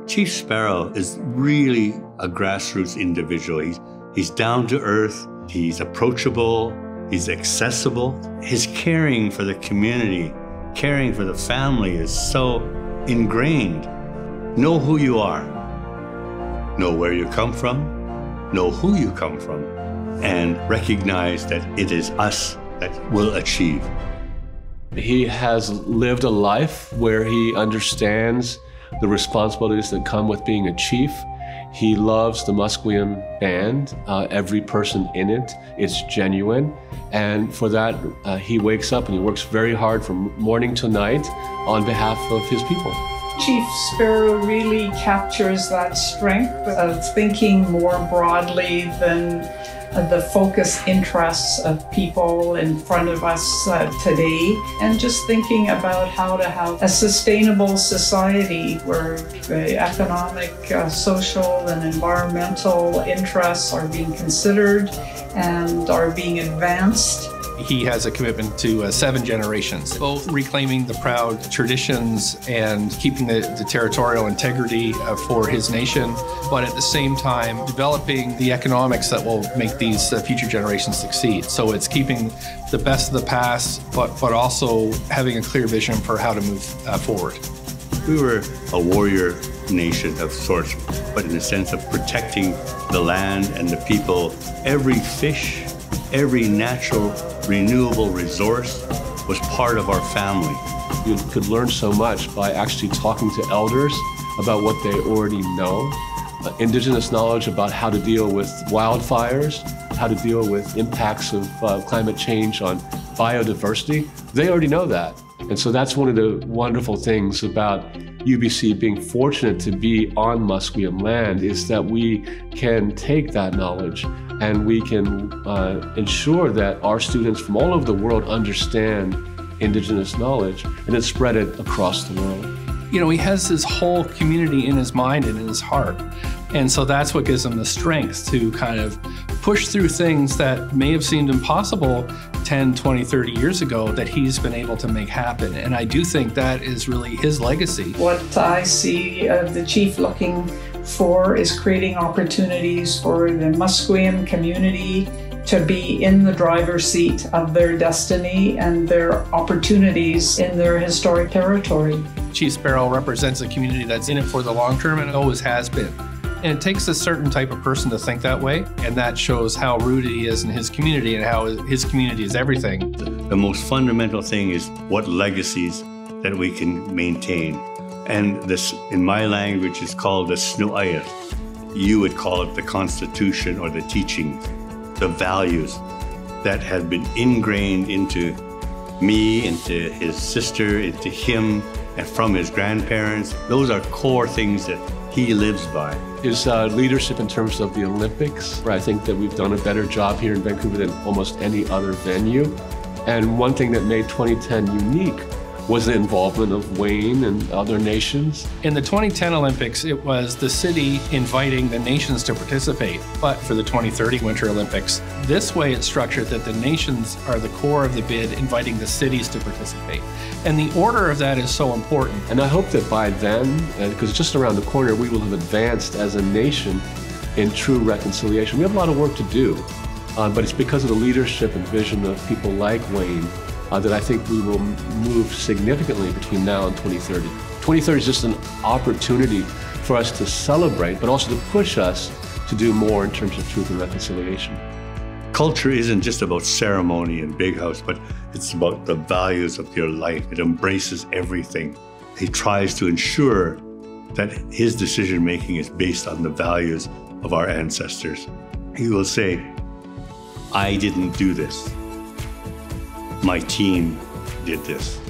Chief Sparrow is really a grassroots individual. He's down to earth, he's approachable, he's accessible. His caring for the community, caring for the family is so ingrained. Know who you are, know where you come from, know who you come from, and recognize that it is us that will achieve. He has lived a life where he understands the responsibilities that come with being a chief. He loves the Musqueam band, every person in it. It's genuine. And for that, he wakes up and he works very hard from morning to night on behalf of his people. Chief Sparrow really captures that strength of thinking more broadly than the focused interests of people in front of us today, and just thinking about how to have a sustainable society where the economic, social, and environmental interests are being considered and are being advanced. He has a commitment to 7 generations, both reclaiming the proud traditions and keeping the territorial integrity for his nation, but at the same time developing the economics that will make these future generations succeed. So it's keeping the best of the past, but also having a clear vision for how to move forward. We were a warrior nation of sorts, but in the sense of protecting the land and the people. Every fish, every natural renewable resource was part of our family. You could learn so much by actually talking to elders about what they already know. Indigenous knowledge about how to deal with wildfires, how to deal with impacts of climate change on biodiversity. They already know that. And so that's one of the wonderful things about UBC being fortunate to be on Musqueam land, is that we can take that knowledge and we can ensure that our students from all over the world understand Indigenous knowledge and then spread it across the world. You know, he has his whole community in his mind and in his heart. And so that's what gives him the strength to kind of push through things that may have seemed impossible 10, 20, 30 years ago that he's been able to make happen. And I do think that is really his legacy. What I see the chief looking for is creating opportunities for the Musqueam community to be in the driver's seat of their destiny and their opportunities in their historic territory. Chief Sparrow represents a community that's in it for the long term, and it always has been. And it takes a certain type of person to think that way, and that shows how rooted he is in his community and how his community is everything. The most fundamental thing is what legacies that we can maintain. And this, in my language, is called the snuayat. You would call it the Constitution or the teachings, the values that have been ingrained into me, into his sister, into him, and from his grandparents. Those are core things that he lives by. His leadership in terms of the Olympics, I think that we've done a better job here in Vancouver than almost any other venue. And one thing that made 2010 unique was the involvement of Wayne and other nations. In the 2010 Olympics, it was the city inviting the nations to participate. But for the 2030 Winter Olympics, this way it's structured that the nations are the core of the bid, inviting the cities to participate. And the order of that is so important. And I hope that by then, because just around the corner, we will have advanced as a nation in true reconciliation. We have a lot of work to do, but it's because of the leadership and vision of people like Wayne that I think we will move significantly between now and 2030. 2030 is just an opportunity for us to celebrate, but also to push us to do more in terms of truth and reconciliation. Culture isn't just about ceremony and big house, but it's about the values of your life. It embraces everything. He tries to ensure that his decision-making is based on the values of our ancestors. He will say, I didn't do this. My team did this.